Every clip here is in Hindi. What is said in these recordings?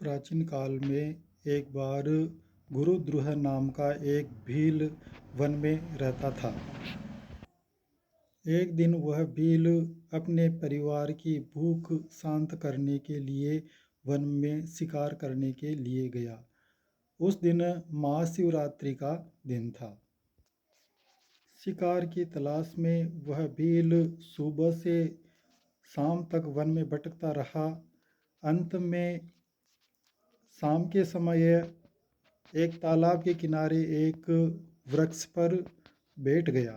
प्राचीन काल में एक बार गुरुद्रुह नाम का एक भील वन में रहता था। एक दिन वह भील अपने परिवार की भूख शांत करने के लिए वन में शिकार करने के लिए गया। उस दिन महाशिवरात्रि का दिन था। शिकार की तलाश में वह भील सुबह से शाम तक वन में भटकता रहा। अंत में शाम के समय एक तालाब के किनारे एक वृक्ष पर बैठ गया।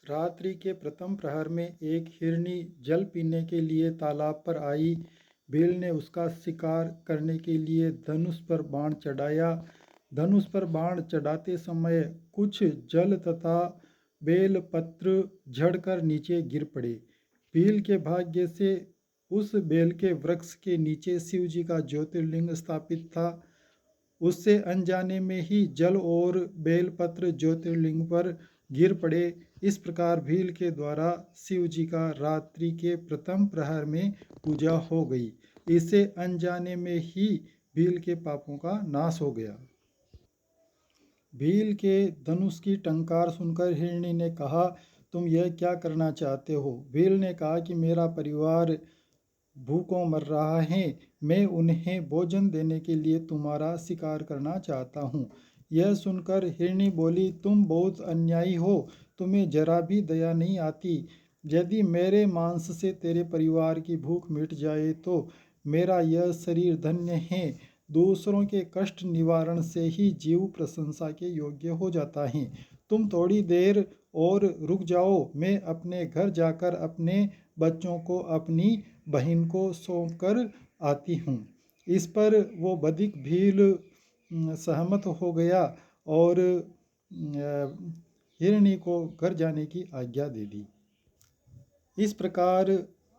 रात्रि के प्रथम प्रहर में एक हिरनी जल पीने के लिए तालाब पर आई। भील ने उसका शिकार करने के लिए धनुष पर बाण चढ़ाया। धनुष पर बाण चढ़ाते समय कुछ जल तथा बेल पत्र झड़कर नीचे गिर पड़े। भील के भाग्य से उस बेल के वृक्ष के नीचे शिव जी का ज्योतिर्लिंग स्थापित था। उससे अनजाने में ही जल और बेलपत्र ज्योतिर्लिंग पर गिर पड़े। इस प्रकार भील के द्वारा शिव जी का रात्रि के प्रथम प्रहर में पूजा हो गई। इससे अनजाने में ही भील के पापों का नाश हो गया। भील के धनुष की टंकार सुनकर हिरणी ने कहा, तुम यह क्या करना चाहते हो? भील ने कहा कि मेरा परिवार भूखों मर रहा है। मैं उन्हें भोजन देने के लिए तुम्हारा शिकार करना चाहता हूँ। यह सुनकर हिरणी बोली, तुम बहुत अन्यायी हो, तुम्हें जरा भी दया नहीं आती। यदि मेरे मांस से तेरे परिवार की भूख मिट जाए तो मेरा यह शरीर धन्य है। दूसरों के कष्ट निवारण से ही जीव प्रशंसा के योग्य हो जाता है। तुम थोड़ी देर और रुक जाओ, मैं अपने घर जाकर अपने बच्चों को अपनी बहन को सौंप कर आती हूँ। इस पर वो बधिक भील सहमत हो गया और हिरणी को घर जाने की आज्ञा दे दी। इस प्रकार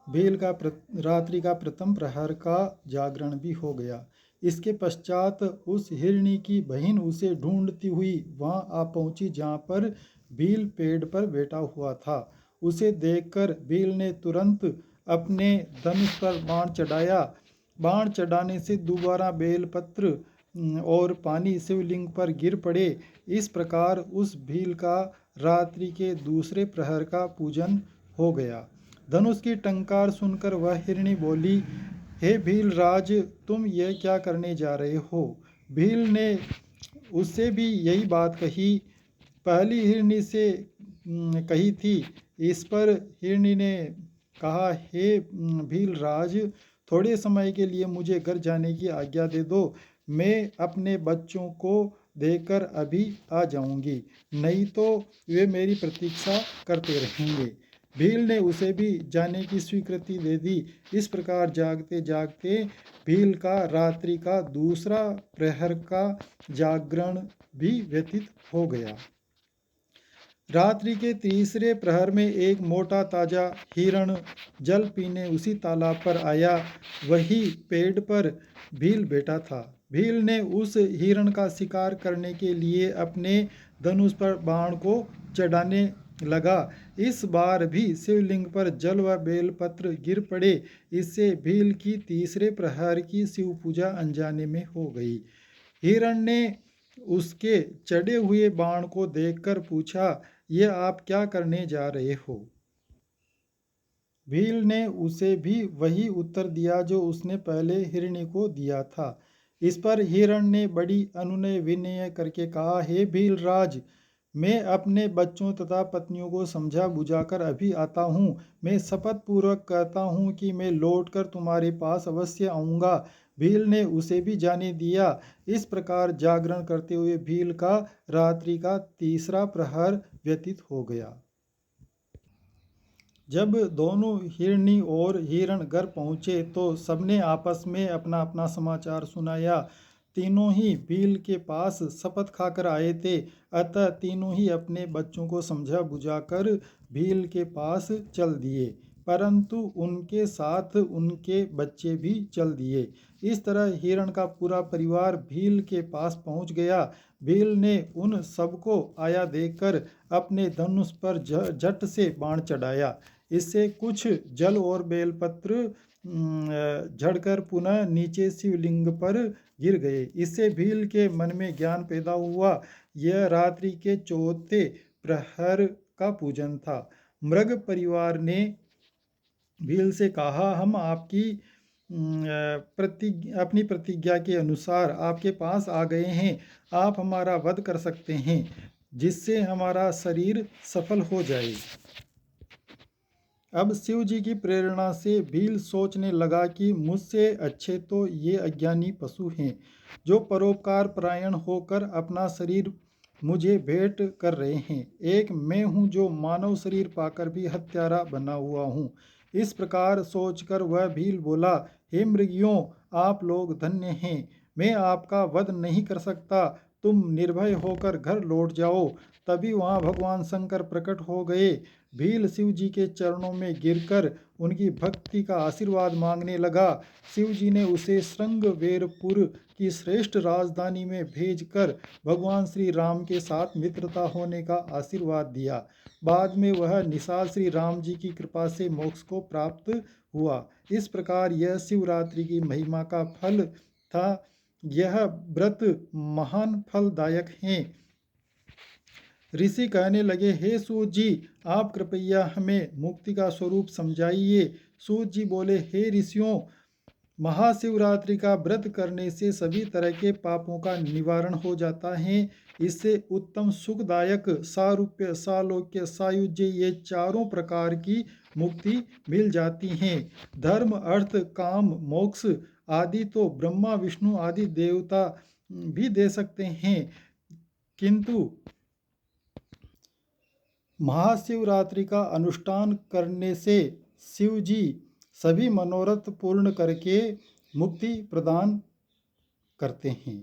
भील का रात्रि का प्रथम प्रहर का जागरण भी हो गया। इसके पश्चात उस हिरणी की बहन उसे ढूंढती हुई वहां आ पहुंची जहां पर भील पेड़ पर बैठा हुआ था। उसे देखकर भील ने तुरंत अपने धनुष पर बाण चढ़ाया। बाण चढ़ाने से दोबारा बेलपत्र और पानी शिवलिंग पर गिर पड़े। इस प्रकार उस भील का रात्रि के दूसरे प्रहर का पूजन हो गया। धनुष की टंकार सुनकर वह हिरणी बोली, हे भील राज, तुम यह क्या करने जा रहे हो? भील ने उससे भी यही बात कही, पहली हिरणी से कही थी। इस पर हिरणी ने कहा, हे भील राज, थोड़े समय के लिए मुझे घर जाने की आज्ञा दे दो। मैं अपने बच्चों को देकर अभी आ जाऊंगी, नहीं तो वे मेरी प्रतीक्षा करते रहेंगे। भील ने उसे भी जाने की स्वीकृति दे दी। इस प्रकार जागते जागते भील का रात्रि का दूसरा प्रहर का जागरण भी व्यतीत हो गया। रात्रि के तीसरे प्रहर में एक मोटा ताजा हिरण जल पीने उसी तालाब पर आया। वही पेड़ पर भील बैठा था। भील ने उस हिरण का शिकार करने के लिए अपने धनुष पर बाण को चढ़ाने लगा। इस बार भी शिवलिंग पर जल व बेलपत्र गिर पड़े। इससे भील की तीसरे प्रहर की शिव पूजा अनजाने में हो गई। हिरण ने उसके चढ़े हुए बाण को देखकर पूछा, यह आप क्या करने जा रहे हो? भील ने उसे भी वही उत्तर दिया जो उसने पहले हिरणी को दिया था। इस पर हिरण ने बड़ी अनुनय विनय करके कहा, हे भील राज, मैं अपने बच्चों तथा पत्नियों को समझा बुझाकर अभी आता हूँ। मैं शपथ पूर्वक कहता हूँ कि मैं लौटकर तुम्हारे पास अवश्य आऊँगा। भील ने उसे भी जाने दिया। इस प्रकार जागरण करते हुए भील का रात्रि का तीसरा प्रहर व्यतीत हो गया। जब दोनों हिरणी और हिरण घर पहुँचे तो सबने आपस में अपना अपना समाचार सुनाया। तीनों ही भील के पास शपथ खाकर आए थे, अतः तीनों ही अपने बच्चों को समझा बुझाकर भील के पास चल दिए, परंतु उनके साथ उनके बच्चे भी चल दिए। इस तरह हिरण का पूरा परिवार भील के पास पहुंच गया। भील ने उन सबको आया देखकर अपने धनुष पर झट से बाण चढ़ाया। इससे कुछ जल और बेलपत्र झड़कर पुनः नीचे शिवलिंग पर गिर गए। इससे भील के मन में ज्ञान पैदा हुआ, यह रात्रि के चौथे प्रहर का पूजन था। मृग परिवार ने भील से कहा, हम आपकी अपनी प्रतिज्ञा के अनुसार आपके पास आ गए हैं। आप हमारा वध कर सकते हैं, जिससे हमारा शरीर सफल हो जाए। अब शिव जी की प्रेरणा से भील सोचने लगा कि मुझसे अच्छे तो ये अज्ञानी पशु हैं, जो परोपकार परायण होकर अपना शरीर मुझे भेंट कर रहे हैं। एक मैं हूँ जो मानव शरीर पाकर भी हत्यारा बना हुआ हूँ। इस प्रकार सोचकर वह भील बोला, हे मृगियों, आप लोग धन्य हैं, मैं आपका वध नहीं कर सकता, तुम निर्भय होकर घर लौट जाओ। तभी वहाँ भगवान शंकर प्रकट हो गए। भील शिव जी के चरणों में गिरकर उनकी भक्ति का आशीर्वाद मांगने लगा। शिव जी ने उसे श्रृंगवेरपुर की श्रेष्ठ राजधानी में भेजकर भगवान श्री राम के साथ मित्रता होने का आशीर्वाद दिया। बाद में वह निषाद श्री राम जी की कृपा से मोक्ष को प्राप्त हुआ। इस प्रकार यह शिवरात्रि की महिमा का फल था। यह व्रत महान फलदायक हैं। ऋषि कहने लगे, हे सूत जी, आप कृपया हमें मुक्ति का स्वरूप समझाइए। सूत जी बोले, हे ऋषियों, महाशिवरात्रि का व्रत करने से सभी तरह के पापों का निवारण हो जाता है। इससे उत्तम, सुखदायक, सारूप्य, सालोक्य, सायुज्य, ये चारों प्रकार की मुक्ति मिल जाती हैं। धर्म, अर्थ, काम, मोक्ष आदि तो ब्रह्मा विष्णु आदि देवता भी दे सकते हैं, किंतु महाशिवरात्रि का अनुष्ठान करने से शिव जी सभी मनोरथ पूर्ण करके मुक्ति प्रदान करते हैं।